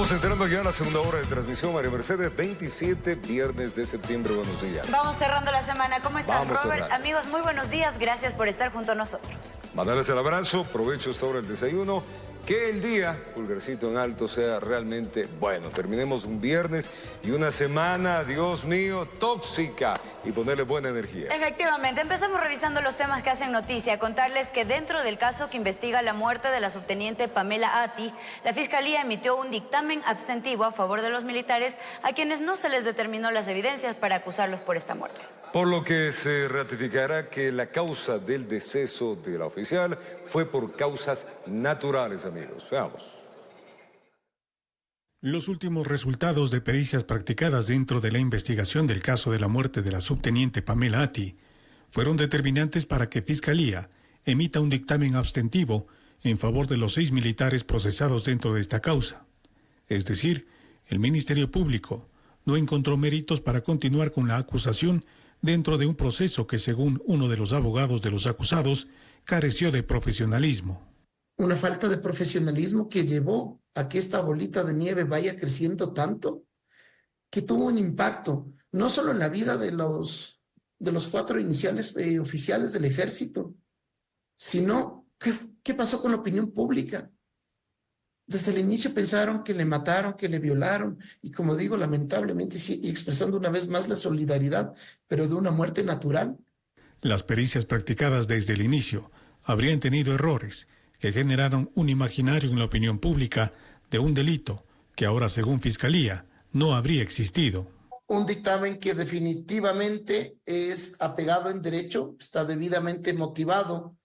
Vamos entrando ya a la segunda hora de transmisión, María Mercedes, 27 viernes de septiembre. Buenos días. Vamos cerrando la semana. ¿Cómo estás, Vamos Robert? cerrando. Amigos, muy buenos días. Gracias por estar junto a nosotros. Mandarles el abrazo, provecho esta hora el desayuno. Que el día, pulgarcito en alto, sea realmente bueno. Terminemos un viernes y una semana, Dios mío, tóxica, y ponerle buena energía. Efectivamente, empezamos revisando los temas que hacen noticia. Contarles que dentro del caso que investiga la muerte de la subteniente Pamela Atti, la Fiscalía emitió un dictamen abstentivo a favor de los militares a quienes no se les determinó las evidencias para acusarlos por esta muerte. Por lo que se ratificará que la causa del deceso de la oficial fue por causas naturales, amigos. Veamos. Los últimos resultados de pericias practicadas dentro de la investigación del caso de la muerte de la subteniente Pamela Atti fueron determinantes para que Fiscalía emita un dictamen abstentivo en favor de los 6 militares procesados dentro de esta causa. Es decir, el Ministerio Público no encontró méritos para continuar con la acusación dentro de un proceso que, según uno de los abogados de los acusados, careció de profesionalismo. Una falta de profesionalismo que llevó a que esta bolita de nieve vaya creciendo tanto, que tuvo un impacto no solo en la vida de los 4 iniciales oficiales del ejército, sino ¿qué pasó con la opinión pública? Desde el inicio pensaron que le mataron, que le violaron, y como digo, lamentablemente, sí, y expresando una vez más la solidaridad, pero de una muerte natural. Las pericias practicadas desde el inicio habrían tenido errores que generaron un imaginario en la opinión pública de un delito que ahora, según Fiscalía, no habría existido. Un dictamen que definitivamente es apegado en derecho, está debidamente motivado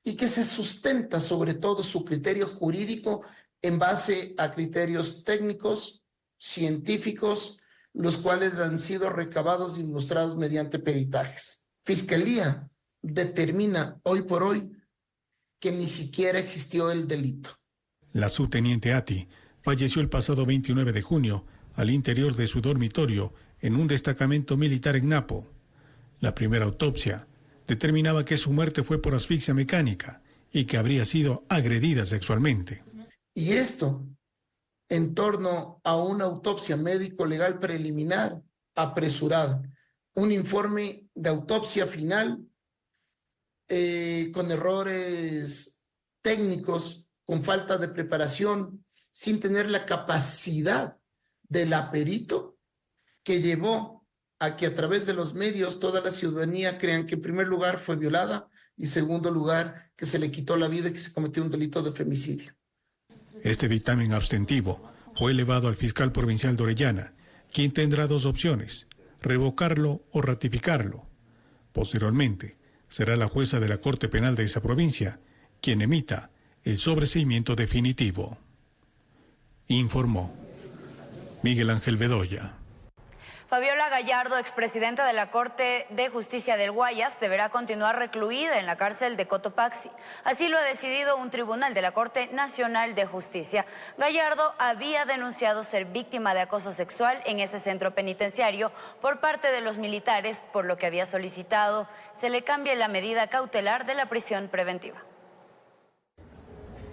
y que se sustenta sobre todo su criterio jurídico en base a criterios técnicos, científicos, los cuales han sido recabados y ilustrados mediante peritajes. Fiscalía determina hoy por hoy que ni siquiera existió el delito. La subteniente Atti falleció el pasado 29 de junio al interior de su dormitorio en un destacamento militar en Napo. La primera autopsia determinaba que su muerte fue por asfixia mecánica y que habría sido agredida sexualmente. Y esto en torno a una autopsia médico-legal preliminar apresurada, un informe de autopsia final con errores técnicos, con falta de preparación, sin tener la capacidad del aperito que llevó a que a través de los medios toda la ciudadanía crean que en primer lugar fue violada y en segundo lugar que se le quitó la vida y que se cometió un delito de femicidio. Este dictamen abstentivo fue elevado al fiscal provincial de Orellana, quien tendrá 2 opciones, revocarlo o ratificarlo. Posteriormente, será la jueza de la Corte Penal de esa provincia quien emita el sobreseimiento definitivo. Informó Miguel Ángel Bedoya. Fabiola Gallardo, expresidenta de la Corte de Justicia del Guayas, deberá continuar recluida en la cárcel de Cotopaxi. Así lo ha decidido un tribunal de la Corte Nacional de Justicia. Gallardo había denunciado ser víctima de acoso sexual en ese centro penitenciario por parte de los militares, por lo que había solicitado se le cambie la medida cautelar de la prisión preventiva.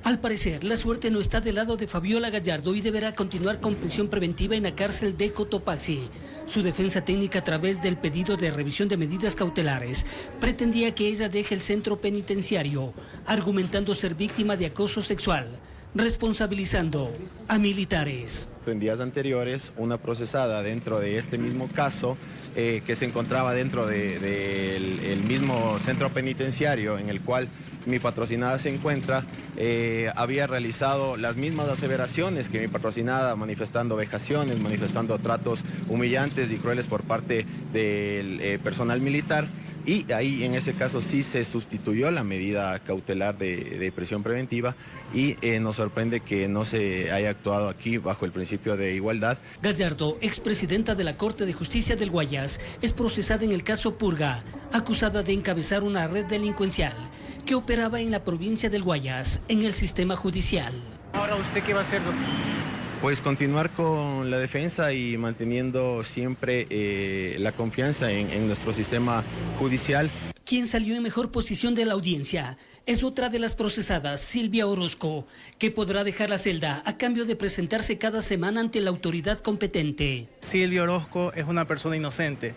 Al parecer, la suerte no está del lado de Fabiola Gallardo y deberá continuar con prisión preventiva en la cárcel de Cotopaxi. Su defensa técnica, a través del pedido de revisión de medidas cautelares, pretendía que ella deje el centro penitenciario, argumentando ser víctima de acoso sexual, responsabilizando a militares. En días anteriores, una procesada dentro de este mismo caso, que se encontraba dentro del mismo centro penitenciario en el cual mi patrocinada se encuentra, había realizado las mismas aseveraciones que mi patrocinada, manifestando vejaciones, manifestando tratos humillantes y crueles por parte del personal militar. Y ahí en ese caso sí se sustituyó la medida cautelar de prisión preventiva y nos sorprende que no se haya actuado aquí bajo el principio de igualdad. Gallardo, expresidenta de la Corte de Justicia del Guayas, es procesada en el caso Purga, acusada de encabezar una red delincuencial que operaba en la provincia del Guayas, en el sistema judicial. Ahora, ¿usted qué va a hacer, doctor? Pues continuar con la defensa y manteniendo siempre la confianza en nuestro sistema judicial. Quien salió en mejor posición de la audiencia es otra de las procesadas, Silvia Orozco, que podrá dejar la celda a cambio de presentarse cada semana ante la autoridad competente. Silvia Orozco es una persona inocente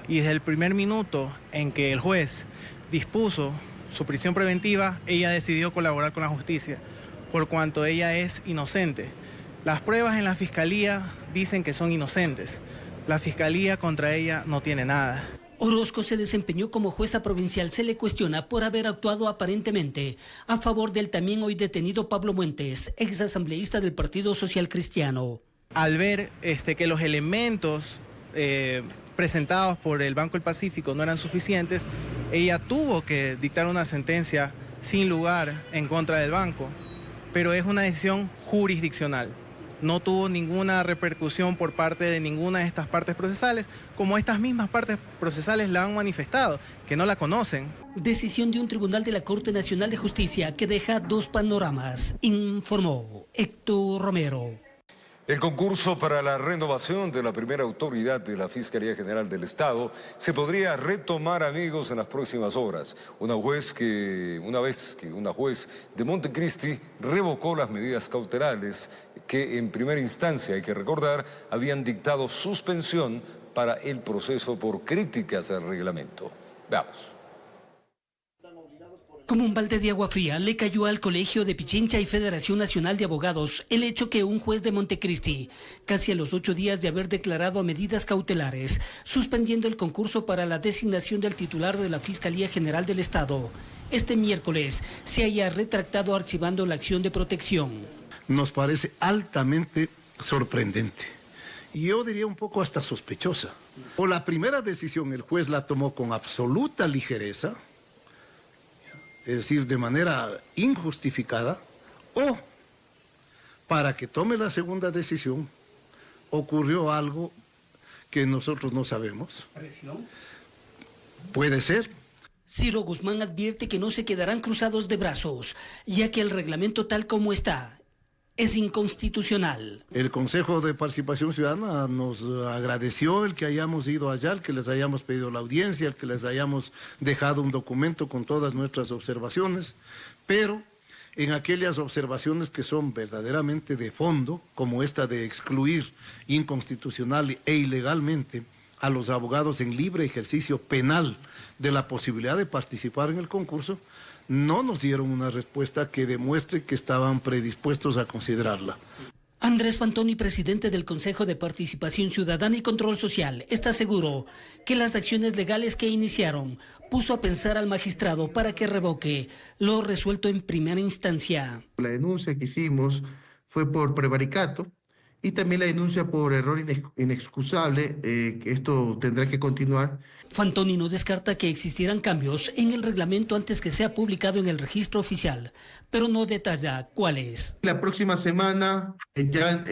y desde el primer minuto en que el juez dispuso su prisión preventiva, ella decidió colaborar con la justicia, por cuanto ella es inocente. Las pruebas en la fiscalía dicen que son inocentes. La fiscalía contra ella no tiene nada. Orozco se desempeñó como jueza provincial. Se le cuestiona por haber actuado aparentemente a favor del también hoy detenido Pablo Muentes, exasambleísta del Partido Social Cristiano. Al ver que los elementos presentados por el Banco del Pacífico no eran suficientes, ella tuvo que dictar una sentencia sin lugar en contra del banco, pero es una decisión jurisdiccional. No tuvo ninguna repercusión por parte de ninguna de estas partes procesales, como estas mismas partes procesales la han manifestado, que no la conocen. Decisión de un tribunal de la Corte Nacional de Justicia que deja dos panoramas, informó Héctor Romero. El concurso para la renovación de la primera autoridad de la Fiscalía General del Estado se podría retomar, amigos, en las próximas horas. Una vez que una juez de Montecristi revocó las medidas cautelares que en primera instancia, hay que recordar, habían dictado suspensión para el proceso por críticas al reglamento. Veamos. Como un balde de agua fría, le cayó al Colegio de Pichincha y Federación Nacional de Abogados el hecho que un juez de Montecristi, casi a los 8 días de haber declarado medidas cautelares, suspendiendo el concurso para la designación del titular de la Fiscalía General del Estado, este miércoles se haya retractado archivando la acción de protección. Nos parece altamente sorprendente. Y yo diría un poco hasta sospechosa. O la primera decisión el juez la tomó con absoluta ligereza, es decir, de manera injustificada, o para que tome la segunda decisión ocurrió algo que nosotros no sabemos. ¿Presión? Puede ser. Ciro Guzmán advierte que no se quedarán cruzados de brazos, ya que el reglamento tal como está es inconstitucional. El Consejo de Participación Ciudadana nos agradeció el que hayamos ido allá, el que les hayamos pedido la audiencia, el que les hayamos dejado un documento con todas nuestras observaciones, pero en aquellas observaciones que son verdaderamente de fondo, como esta de excluir inconstitucional e ilegalmente a los abogados en libre ejercicio penal de la posibilidad de participar en el concurso, no nos dieron una respuesta que demuestre que estaban predispuestos a considerarla. Andrés Fantoni, presidente del Consejo de Participación Ciudadana y Control Social, está seguro que las acciones legales que iniciaron puso a pensar al magistrado para que revoque lo resuelto en primera instancia. La denuncia que hicimos fue por prevaricato y también la denuncia por error inexcusable, que esto tendrá que continuar. Fantoni no descarta que existieran cambios en el reglamento antes que sea publicado en el registro oficial, pero no detalla cuáles. La próxima semana ya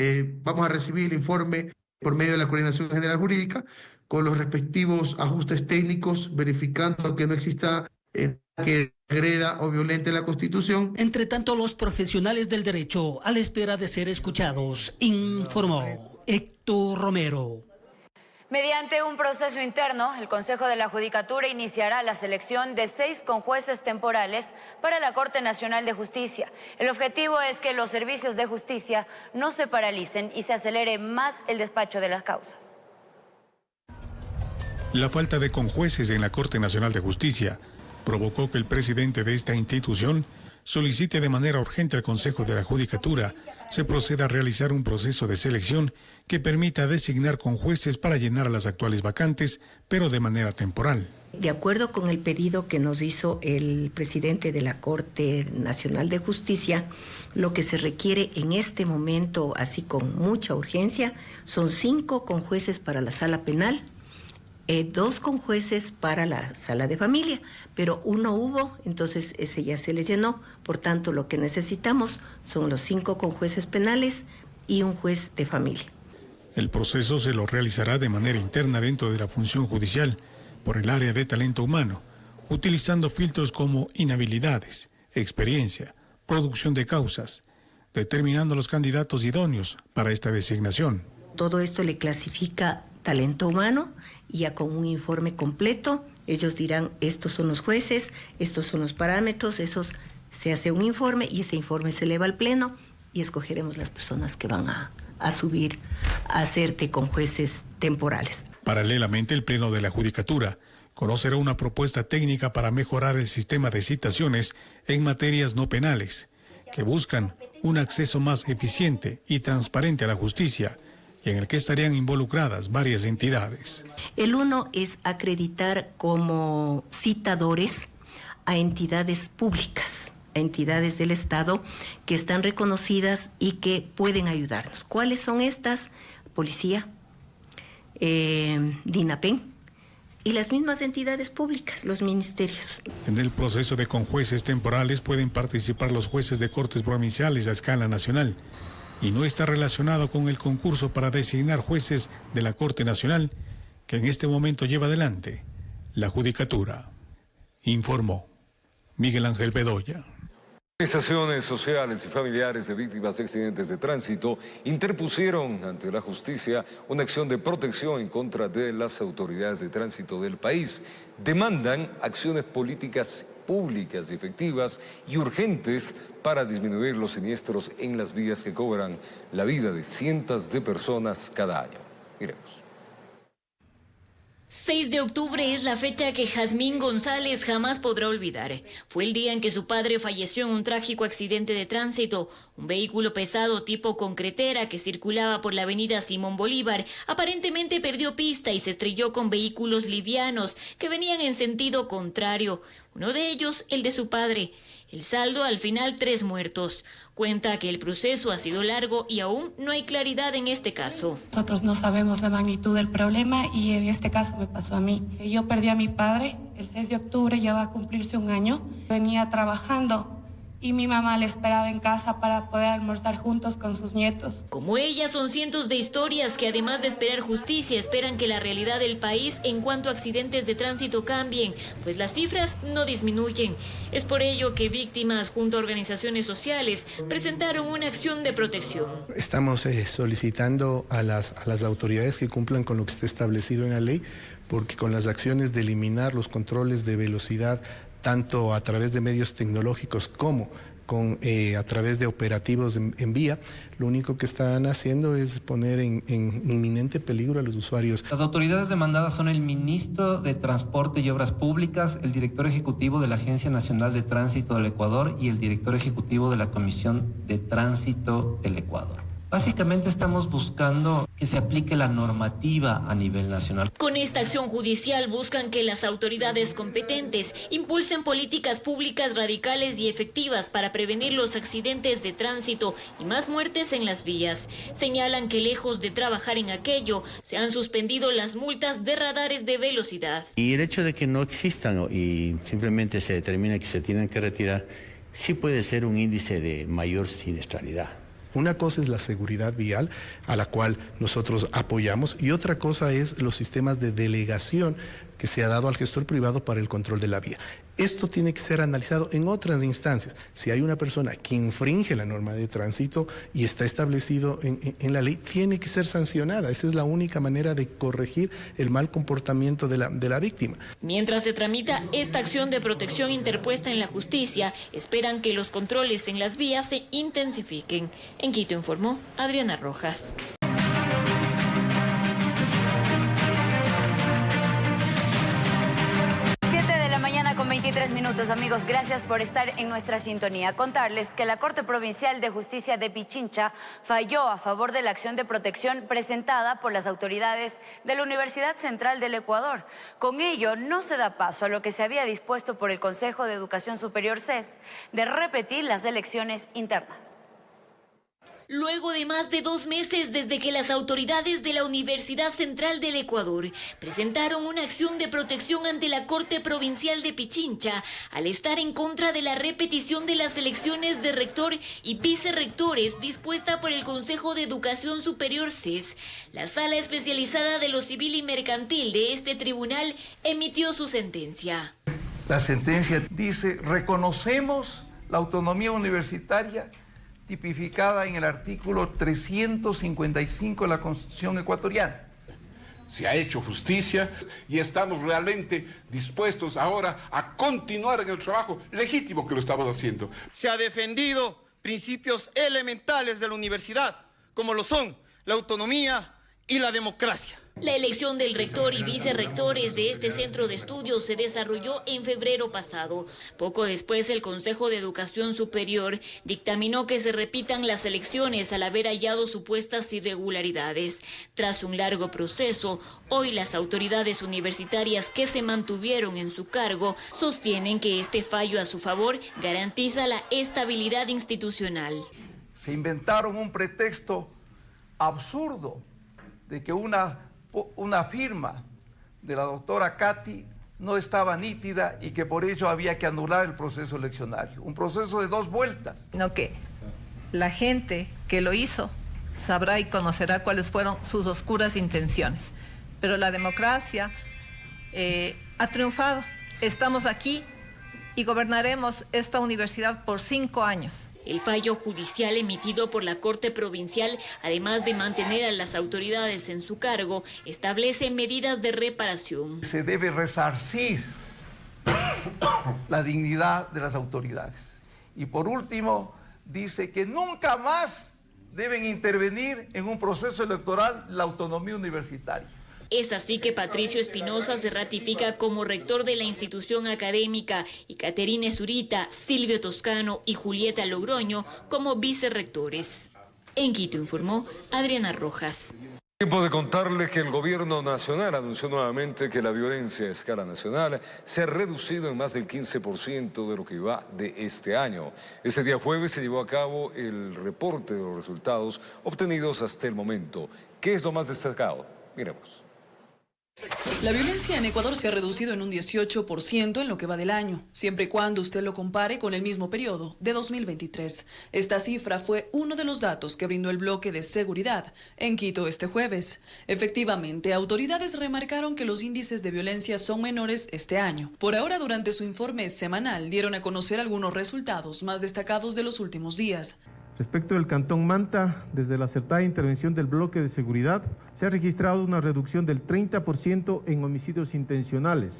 vamos a recibir el informe por medio de la Coordinación General Jurídica con los respectivos ajustes técnicos, verificando que no exista que agreda o violente la Constitución. Entre tanto, los profesionales del derecho, a la espera de ser escuchados, informó Héctor Romero. Mediante un proceso interno, el Consejo de la Judicatura iniciará la selección de 6 conjueces temporales para la Corte Nacional de Justicia. El objetivo es que los servicios de justicia no se paralicen y se acelere más el despacho de las causas. La falta de conjueces en la Corte Nacional de Justicia provocó que el presidente de esta institución solicite de manera urgente al Consejo de la Judicatura se proceda a realizar un proceso de selección que permita designar conjueces para llenar las actuales vacantes, pero de manera temporal. De acuerdo con el pedido que nos hizo el presidente de la Corte Nacional de Justicia, lo que se requiere en este momento, así con mucha urgencia, son 5 conjueces para la sala penal, 2 conjueces para la sala de familia, pero uno hubo, entonces ese ya se les llenó. Por tanto, lo que necesitamos son los 5 conjueces penales y un juez de familia. El proceso se lo realizará de manera interna dentro de la función judicial por el área de talento humano, utilizando filtros como inhabilidades, experiencia, producción de causas, determinando los candidatos idóneos para esta designación. Todo esto le clasifica talento humano y ya con un informe completo Ellos dirán, estos son los jueces, estos son los parámetros, se hace un informe y ese informe se eleva al Pleno y escogeremos las personas que van a subir a hacerte con jueces temporales. Paralelamente, el Pleno de la Judicatura conocerá una propuesta técnica para mejorar el sistema de citaciones en materias no penales, que buscan un acceso más eficiente y transparente a la justicia, y en el que estarían involucradas varias entidades. El uno es acreditar como citadores a entidades públicas, a entidades del Estado que están reconocidas y que pueden ayudarnos. ¿Cuáles son estas? Policía, DINAPEN y las mismas entidades públicas, los ministerios. En el proceso de conjueces temporales pueden participar los jueces de cortes provinciales a escala nacional y no está relacionado con el concurso para designar jueces de la Corte Nacional que en este momento lleva adelante la Judicatura. Informó Miguel Ángel Bedoya. Organizaciones sociales y familiares de víctimas de accidentes de tránsito interpusieron ante la justicia una acción de protección en contra de las autoridades de tránsito del país. Demandan acciones políticas públicas y efectivas y urgentes para disminuir los siniestros en las vías que cobran la vida de cientos de personas cada año. Miremos. 6 de octubre es la fecha que Jazmín González jamás podrá olvidar. Fue el día en que su padre falleció en un trágico accidente de tránsito. Un vehículo pesado tipo concretera que circulaba por la avenida Simón Bolívar aparentemente perdió pista y se estrelló con vehículos livianos que venían en sentido contrario. Uno de ellos, el de su padre. El saldo, al final, 3 muertos. Cuenta que el proceso ha sido largo y aún no hay claridad en este caso. Nosotros no sabemos la magnitud del problema y en este caso me pasó a mí. Yo perdí a mi padre el 6 de octubre, ya va a cumplirse un año. Venía trabajando y mi mamá le esperaba en casa para poder almorzar juntos con sus nietos. Como ella, son cientos de historias que, además de esperar justicia, esperan que la realidad del país en cuanto a accidentes de tránsito cambien, pues las cifras no disminuyen. Es por ello que víctimas, junto a organizaciones sociales, presentaron una acción de protección. Estamos solicitando a las autoridades que cumplan con lo que está establecido en la ley, porque con las acciones de eliminar los controles de velocidad, tanto a través de medios tecnológicos como a través de operativos en vía, lo único que están haciendo es poner en inminente peligro a los usuarios. Las autoridades demandadas son el ministro de Transporte y Obras Públicas, el director ejecutivo de la Agencia Nacional de Tránsito del Ecuador y el director ejecutivo de la Comisión de Tránsito del Ecuador. Básicamente estamos buscando que se aplique la normativa a nivel nacional. Con esta acción judicial buscan que las autoridades competentes impulsen políticas públicas radicales y efectivas para prevenir los accidentes de tránsito y más muertes en las vías. Señalan que lejos de trabajar en aquello, se han suspendido las multas de radares de velocidad. Y el hecho de que no existan y simplemente se determina que se tienen que retirar, sí puede ser un índice de mayor siniestralidad. Una cosa es la seguridad vial, a la cual nosotros apoyamos, y otra cosa es los sistemas de delegación que se ha dado al gestor privado para el control de la vía. Esto tiene que ser analizado en otras instancias. Si hay una persona que infringe la norma de tránsito y está establecido en la ley, tiene que ser sancionada. Esa es la única manera de corregir el mal comportamiento de la víctima. Mientras se tramita esta acción de protección interpuesta en la justicia, esperan que los controles en las vías se intensifiquen. En Quito informó Adriana Rojas. 23 minutos, amigos, gracias por estar en nuestra sintonía. Contarles que la Corte Provincial de Justicia de Pichincha falló a favor de la acción de protección presentada por las autoridades de la Universidad Central del Ecuador. Con ello, no se da paso a lo que se había dispuesto por el Consejo de Educación Superior CES de repetir las elecciones internas. Luego de más de 2 meses desde que las autoridades de la Universidad Central del Ecuador presentaron una acción de protección ante la Corte Provincial de Pichincha al estar en contra de la repetición de las elecciones de rector y vicerrectores dispuesta por el Consejo de Educación Superior CES, la Sala Especializada de lo Civil y Mercantil de este tribunal emitió su sentencia. La sentencia dice: reconocemos la autonomía universitaria tipificada en el artículo 355 de la Constitución ecuatoriana. se ha hecho justicia y estamos realmente dispuestos ahora a continuar en el trabajo legítimo que lo estamos haciendo. Se ha defendido principios elementales de la universidad, como lo son la autonomía y la democracia. La elección del rector y vicerrectores de este centro de estudios se desarrolló en febrero pasado. Poco después, el Consejo de Educación Superior dictaminó que se repitan las elecciones al haber hallado supuestas irregularidades. Tras un largo proceso, hoy las autoridades universitarias que se mantuvieron en su cargo sostienen que este fallo a su favor garantiza la estabilidad institucional. Se inventaron un pretexto absurdo de que una firma de la doctora Katy no estaba nítida y que por ello había que anular el proceso eleccionario. Un proceso de 2 vueltas. No, que la gente que lo hizo sabrá y conocerá cuáles fueron sus oscuras intenciones. Pero la democracia ha triunfado. Estamos aquí y gobernaremos esta universidad por 5 años. El fallo judicial emitido por la Corte Provincial, además de mantener a las autoridades en su cargo, establece medidas de reparación. Se debe resarcir la dignidad de las autoridades. Y por último, dice que nunca más deben intervenir en un proceso electoral la autonomía universitaria. Es así que Patricio Espinosa se ratifica como rector de la institución académica y Caterine Zurita, Silvio Toscano y Julieta Logroño como vicerrectores. En Quito informó Adriana Rojas. Tiempo de contarles que el gobierno nacional anunció nuevamente que la violencia a escala nacional se ha reducido en más del 15% de lo que va de este año. Este día jueves se llevó a cabo el reporte de los resultados obtenidos hasta el momento. ¿Qué es lo más destacado? Miremos. La violencia en Ecuador se ha reducido en un 18% en lo que va del año, siempre y cuando usted lo compare con el mismo periodo de 2023. Esta cifra fue uno de los datos que brindó el bloque de seguridad en Quito este jueves. Efectivamente, autoridades remarcaron que los índices de violencia son menores este año. Por ahora, durante su informe semanal, dieron a conocer algunos resultados más destacados de los últimos días. Respecto del Cantón Manta, desde la acertada intervención del bloque de seguridad, se ha registrado una reducción del 30% en homicidios intencionales,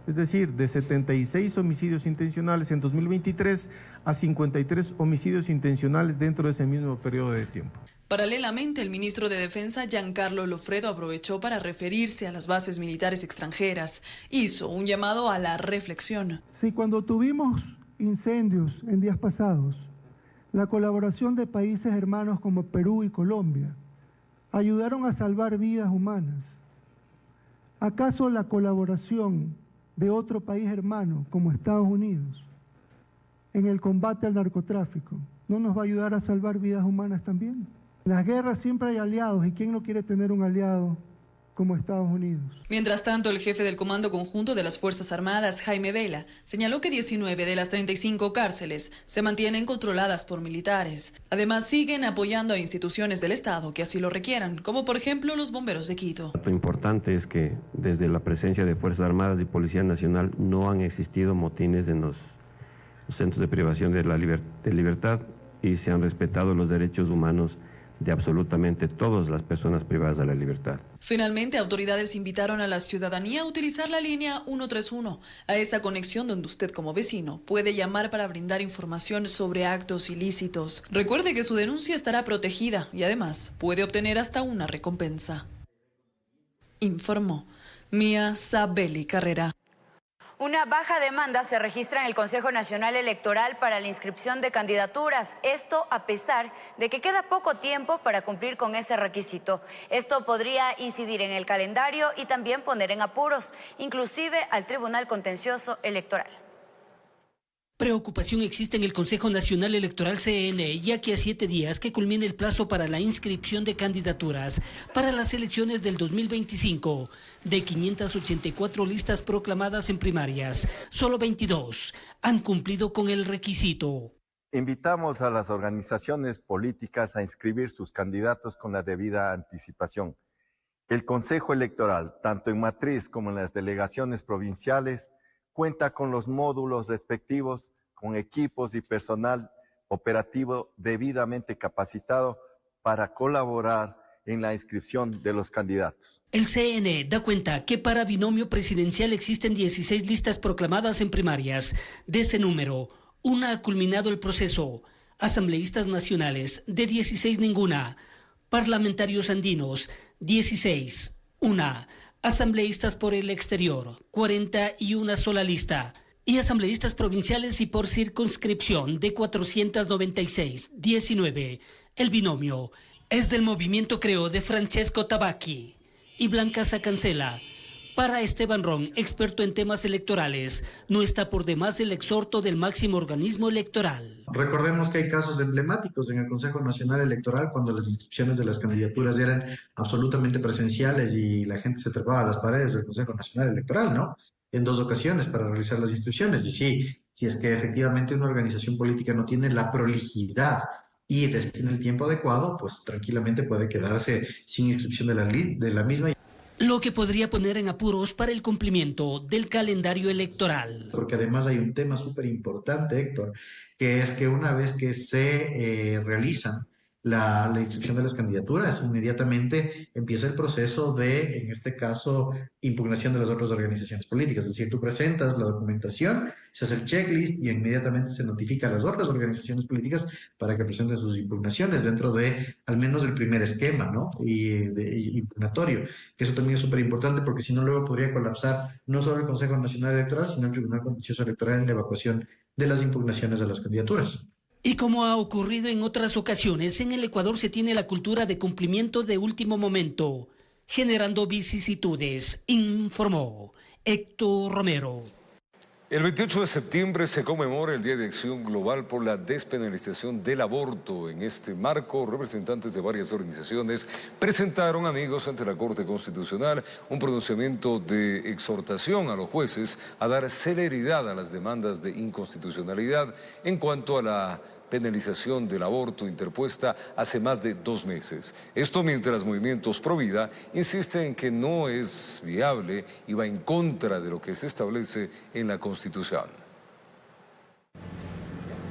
es decir, de 76 homicidios intencionales en 2023 a 53 homicidios intencionales dentro de ese mismo periodo de tiempo. Paralelamente, el ministro de Defensa, Giancarlo Lofredo, aprovechó para referirse a las bases militares extranjeras. Hizo un llamado a la reflexión. Si cuando tuvimos incendios en días pasados, la colaboración de países hermanos como Perú y Colombia ayudaron a salvar vidas humanas, ¿acaso la colaboración de otro país hermano como Estados Unidos en el combate al narcotráfico no nos va a ayudar a salvar vidas humanas también? En las guerras siempre hay aliados, ¿y quién no quiere tener un aliado como Estados Unidos? Mientras tanto, el jefe del Comando Conjunto de las Fuerzas Armadas, Jaime Vela, señaló que 19 de las 35 cárceles se mantienen controladas por militares. Además, siguen apoyando a instituciones del Estado que así lo requieran, como por ejemplo los bomberos de Quito. Lo importante es que desde la presencia de Fuerzas Armadas y Policía Nacional no han existido motines en los centros de privación de la libertad y se han respetado los derechos humanos de absolutamente todas las personas privadas de la libertad. Finalmente, autoridades invitaron a la ciudadanía a utilizar la línea 131, a esa conexión donde usted como vecino puede llamar para brindar información sobre actos ilícitos. Recuerde que su denuncia estará protegida y además puede obtener hasta una recompensa. Informó Mía Sabeli Carrera. Una baja demanda se registra en el Consejo Nacional Electoral para la inscripción de candidaturas. Esto a pesar de que queda poco tiempo para cumplir con ese requisito. Esto podría incidir en el calendario y también poner en apuros, inclusive al Tribunal Contencioso Electoral. Preocupación existe en el Consejo Nacional Electoral CNE, ya que a 7 días que culmine el plazo para la inscripción de candidaturas para las elecciones del 2025. De 584 listas proclamadas en primarias, solo 22 han cumplido con el requisito. Invitamos a las organizaciones políticas a inscribir sus candidatos con la debida anticipación. El Consejo Electoral, tanto en matriz como en las delegaciones provinciales, cuenta con los módulos respectivos, con equipos y personal operativo debidamente capacitado para colaborar en la inscripción de los candidatos. El CNE da cuenta que para binomio presidencial existen 16 listas proclamadas en primarias. De ese número, una ha culminado el proceso. Asambleístas nacionales, de 16 ninguna. Parlamentarios andinos, 16, una. Asambleístas por el exterior, 40 y una sola lista. Y asambleístas provinciales y por circunscripción, de 496, 19. El binomio es del movimiento Creo de Francesco Tabacchi y Blanca Sacancela. Para Esteban Ron, experto en temas electorales, no está por demás el exhorto del máximo organismo electoral. Recordemos que hay casos emblemáticos en el Consejo Nacional Electoral cuando las inscripciones de las candidaturas eran absolutamente presenciales y la gente se trepaba a las paredes del Consejo Nacional Electoral, ¿no? En 2 ocasiones para realizar las inscripciones. Y sí, si es que efectivamente una organización política no tiene la prolijidad y destina el tiempo adecuado, pues tranquilamente puede quedarse sin inscripción de la misma. Lo que podría poner en apuros para el cumplimiento del calendario electoral. Porque además hay un tema súper importante, Héctor, que es que una vez que se realizan la inscripción de las candidaturas, inmediatamente empieza el proceso de, en este caso, impugnación de las otras organizaciones políticas. Es decir, tú presentas la documentación, se hace el checklist y inmediatamente se notifica a las otras organizaciones políticas para que presenten sus impugnaciones dentro de, al menos, el primer esquema, ¿no? Y impugnatorio. Que eso también es súper importante porque si no, luego podría colapsar no solo el Consejo Nacional Electoral, sino el Tribunal Contencioso Electoral en la evacuación de las impugnaciones de las candidaturas. Y como ha ocurrido en otras ocasiones, en el Ecuador se tiene la cultura de cumplimiento de último momento, generando vicisitudes, informó Héctor Romero. El 28 de septiembre se conmemora el Día de Acción Global por la Despenalización del Aborto. En este marco, representantes de varias organizaciones presentaron, amigos, ante la Corte Constitucional un pronunciamiento de exhortación a los jueces a dar celeridad a las demandas de inconstitucionalidad en cuanto a la penalización del aborto interpuesta hace más de 2 meses. Esto mientras movimientos pro vida insisten en que no es viable y va en contra de lo que se establece en la Constitución.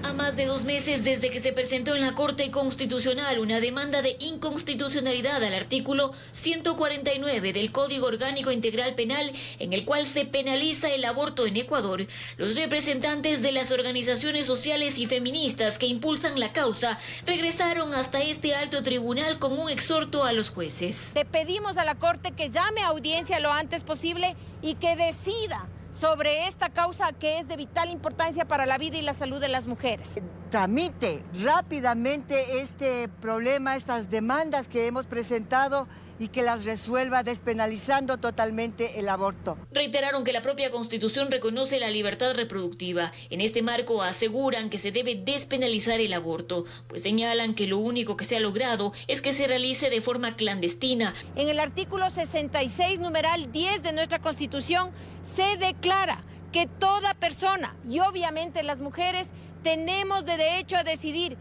A más de 2 meses desde que se presentó en la Corte Constitucional una demanda de inconstitucionalidad al artículo 149 del Código Orgánico Integral Penal, en el cual se penaliza el aborto en Ecuador, los representantes de las organizaciones sociales y feministas que impulsan la causa regresaron hasta este alto tribunal con un exhorto a los jueces. Le pedimos a la Corte que llame a audiencia lo antes posible y que decida sobre esta causa que es de vital importancia para la vida y la salud de las mujeres. Tramite rápidamente este problema, estas demandas que hemos presentado y que las resuelva despenalizando totalmente el aborto. Reiteraron que la propia Constitución reconoce la libertad reproductiva. En este marco aseguran que se debe despenalizar el aborto, pues señalan que lo único que se ha logrado es que se realice de forma clandestina. En el artículo 66, numeral 10 de nuestra Constitución, se declara que toda persona, y obviamente las mujeres, tenemos derecho a decidir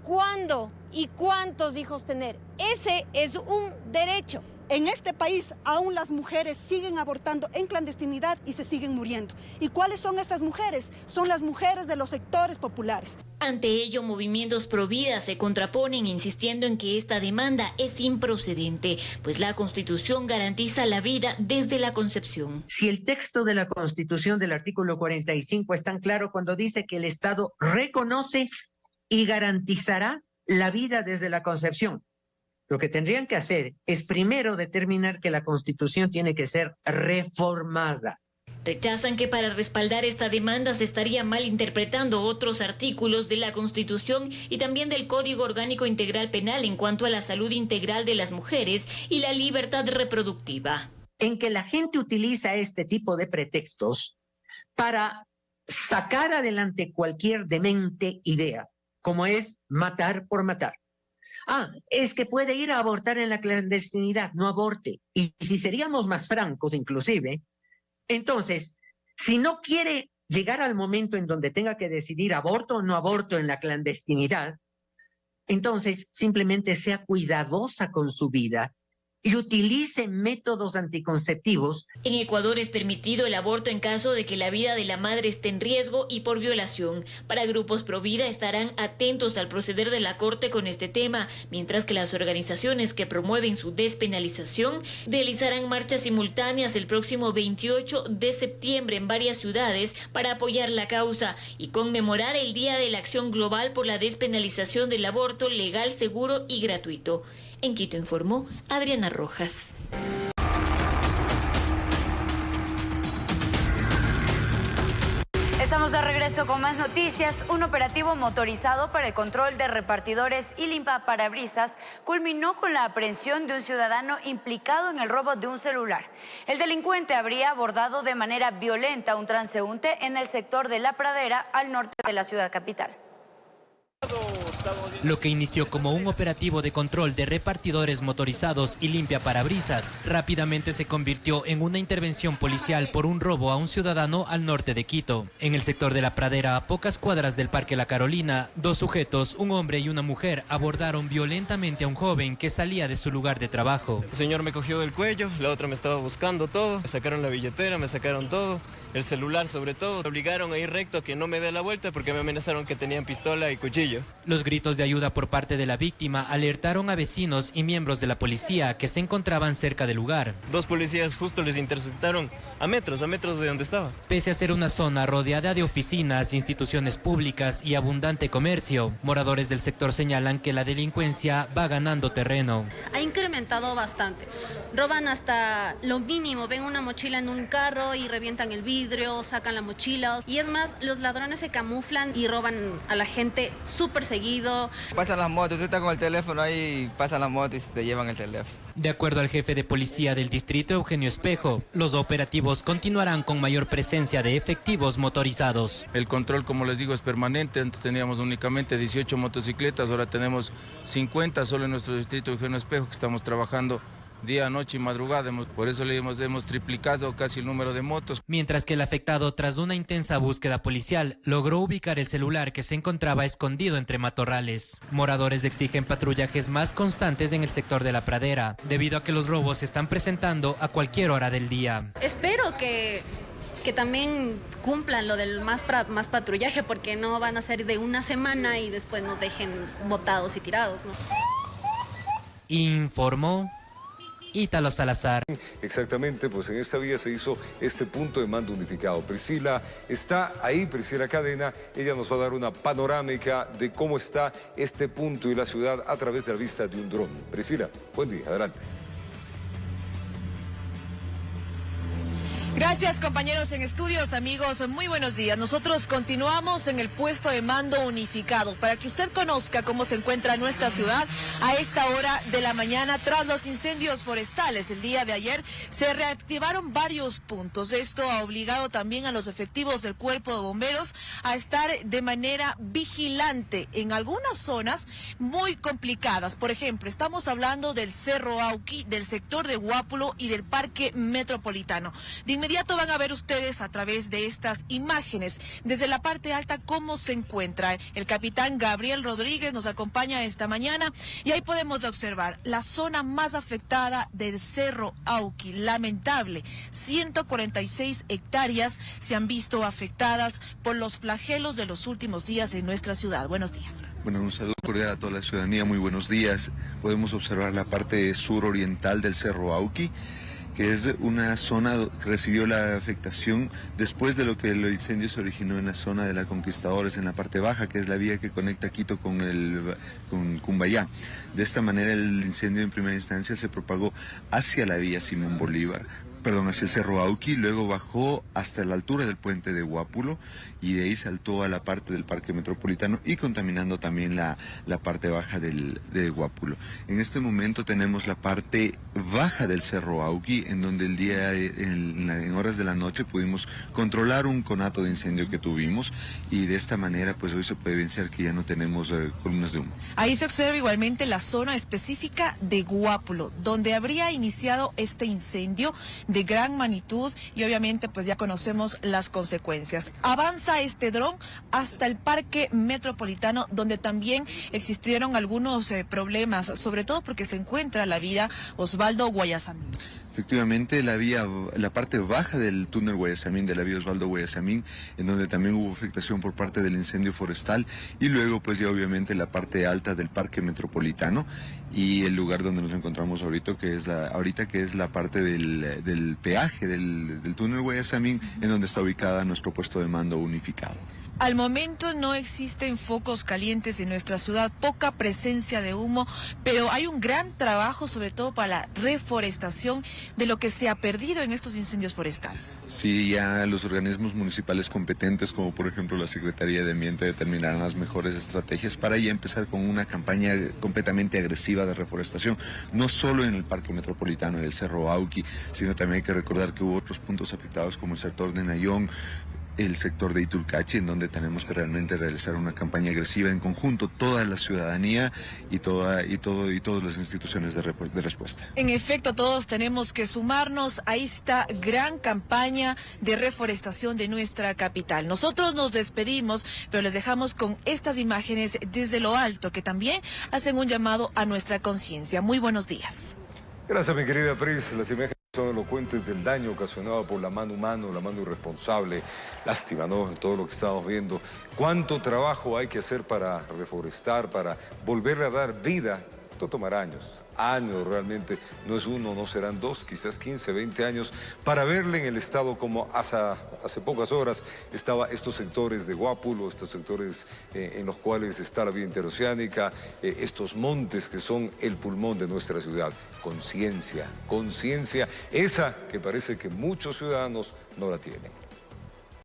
cuándo y cuántos hijos tener. Ese es un derecho. En este país aún las mujeres siguen abortando en clandestinidad y se siguen muriendo. ¿Y cuáles son estas mujeres? Son las mujeres de los sectores populares. Ante ello, movimientos pro vida se contraponen insistiendo en que esta demanda es improcedente, pues la Constitución garantiza la vida desde la concepción. Si el texto de la Constitución del artículo 45 es tan claro cuando dice que el Estado reconoce y garantizará la vida desde la concepción, lo que tendrían que hacer es primero determinar que la Constitución tiene que ser reformada. Rechazan que para respaldar esta demanda se estaría malinterpretando otros artículos de la Constitución y también del Código Orgánico Integral Penal en cuanto a la salud integral de las mujeres y la libertad reproductiva. En que la gente utiliza este tipo de pretextos para sacar adelante cualquier demente idea, como es matar por matar. Es que puede ir a abortar en la clandestinidad, no aborte. Y si seríamos más francos inclusive, entonces, si no quiere llegar al momento en donde tenga que decidir aborto o no aborto en la clandestinidad, entonces simplemente sea cuidadosa con su vida y utilice métodos anticonceptivos. En Ecuador es permitido el aborto en caso de que la vida de la madre esté en riesgo y por violación. Para grupos pro vida estarán atentos al proceder de la Corte con este tema, mientras que las organizaciones que promueven su despenalización realizarán marchas simultáneas el próximo 28 de septiembre en varias ciudades para apoyar la causa y conmemorar el Día de la Acción Global por la despenalización del aborto legal, seguro y gratuito. En Quito informó Adriana Rojas. Estamos de regreso con más noticias. Un operativo motorizado para el control de repartidores y limpiaparabrisas culminó con la aprehensión de un ciudadano implicado en el robo de un celular. El delincuente habría abordado de manera violenta a un transeúnte en el sector de La Pradera, al norte de la ciudad capital. Lo que inició como un operativo de control de repartidores motorizados y limpiaparabrisas rápidamente se convirtió en una intervención policial por un robo a un ciudadano al norte de Quito. En el sector de La Pradera, a pocas cuadras del Parque La Carolina, dos sujetos, un hombre y una mujer, abordaron violentamente a un joven que salía de su lugar de trabajo. El señor me cogió del cuello, la otra me estaba buscando todo, me sacaron la billetera, me sacaron todo, el celular sobre todo. Me obligaron a ir recto, que no me dé la vuelta porque me amenazaron que tenían pistola y cuchillo. Los gritos de ayuda por parte de la víctima alertaron a vecinos y miembros de la policía que se encontraban cerca del lugar. Dos policías justo les interceptaron a metros de donde estaba. Pese a ser una zona rodeada de oficinas, instituciones públicas y abundante comercio, moradores del sector señalan que la delincuencia va ganando terreno. Ha incrementado bastante. Roban hasta lo mínimo, ven una mochila en un carro y revientan el vidrio, sacan la mochila. Y es más, los ladrones se camuflan y roban a la gente súper seguido. Pasan las motos, tú estás con el teléfono ahí, pasan las motos y te llevan el teléfono. De acuerdo al jefe de policía del distrito, Eugenio Espejo, los operativos continuarán con mayor presencia de efectivos motorizados. El control, como les digo, es permanente. Antes teníamos únicamente 18 motocicletas, ahora tenemos 50 solo en nuestro distrito Eugenio Espejo, que estamos trabajando día, noche y madrugada. Por eso hemos triplicado casi el número de motos. Mientras que el afectado, tras una intensa búsqueda policial, logró ubicar el celular que se encontraba escondido entre matorrales. Moradores exigen patrullajes más constantes en el sector de La Pradera, debido a que los robos se están presentando a cualquier hora del día. Espero que también cumplan lo del más patrullaje, porque no van a ser de una semana y después nos dejen botados y tirados, ¿no? Informó Ítalo Salazar. Exactamente, pues en esta vía se hizo este punto de mando unificado. Priscila está ahí, Priscila Cadena. Ella nos va a dar una panorámica de cómo está este punto y la ciudad a través de la vista de un dron. Priscila, buen día, adelante. Gracias, compañeros en estudios, amigos, muy buenos días. Nosotros continuamos en el puesto de mando unificado para que usted conozca cómo se encuentra nuestra ciudad a esta hora de la mañana tras los incendios forestales. El día de ayer se reactivaron varios puntos. Esto ha obligado también a los efectivos del Cuerpo de Bomberos a estar de manera vigilante en algunas zonas muy complicadas. Por ejemplo, estamos hablando del Cerro Auqui, del sector de Guápulo y del Parque Metropolitano. De inmediato van a ver ustedes a través de estas imágenes desde la parte alta cómo se encuentra. El capitán Gabriel Rodríguez nos acompaña esta mañana y ahí podemos observar la zona más afectada del Cerro Auqui. Lamentable, 146 hectáreas se han visto afectadas por los flagelos de los últimos días en nuestra ciudad. Buenos días. Bueno, un saludo cordial a toda la ciudadanía, muy buenos días. Podemos observar la parte suroriental del Cerro Auqui, que es una zona que recibió la afectación después de lo que el incendio se originó en la zona de la Conquistadores, en la parte baja, que es la vía que conecta Quito con Cumbayá. De esta manera el incendio en primera instancia se propagó hacia la vía Simón Bolívar, hacia el Cerro Auqui, luego bajó hasta la altura del puente de Guápulo y de ahí saltó a la parte del Parque Metropolitano y contaminando también la parte baja de Guápulo. En este momento tenemos la parte baja del Cerro Auqui, en donde el día, en horas de la noche, pudimos controlar un conato de incendio que tuvimos y de esta manera pues hoy se puede evidenciar que ya no tenemos columnas de humo. Ahí se observa igualmente la zona específica de Guápulo, donde habría iniciado este incendio. de gran magnitud y obviamente pues ya conocemos las consecuencias. Avanza este dron hasta el Parque Metropolitano, donde también existieron algunos problemas, sobre todo porque se encuentra la vía Osvaldo Guayasamín. Efectivamente, la parte baja del túnel Guayasamín, de la vía Osvaldo Guayasamín, en donde también hubo afectación por parte del incendio forestal, y luego pues ya obviamente la parte alta del Parque Metropolitano y el lugar donde nos encontramos ahorita, que es la parte del peaje del túnel Guayasamín, en donde está ubicada nuestro puesto de mando unificado. Al momento no existen focos calientes en nuestra ciudad, poca presencia de humo, pero hay un gran trabajo sobre todo para la reforestación de lo que se ha perdido en estos incendios forestales. Sí, ya los organismos municipales competentes, como por ejemplo la Secretaría de Ambiente, determinarán las mejores estrategias para ya empezar con una campaña completamente agresiva de reforestación, no solo en el Parque Metropolitano, en el Cerro Auqui, sino también hay que recordar que hubo otros puntos afectados como el sector de Nayón, el sector de Iturcachi, en donde tenemos que realmente realizar una campaña agresiva en conjunto, toda la ciudadanía y todas las instituciones de respuesta. En efecto, todos tenemos que sumarnos a esta gran campaña de reforestación de nuestra capital. Nosotros nos despedimos, pero les dejamos con estas imágenes desde lo alto que también hacen un llamado a nuestra conciencia. Muy buenos días. Gracias, mi querida Pris. Las imágenes son elocuentes del daño ocasionado por la mano humana, la mano irresponsable. Lástima, ¿no? Todo lo que estamos viendo. ¿Cuánto trabajo hay que hacer para reforestar, para volverle a dar vida? Esto tomará años realmente. No es uno, no serán dos, quizás 15, 20 años, para verle en el estado como hace pocas horas estaba estos sectores de Guápulo, estos sectores en los cuales está la vía interoceánica, estos montes que son el pulmón de nuestra ciudad. Conciencia, esa que parece que muchos ciudadanos no la tienen.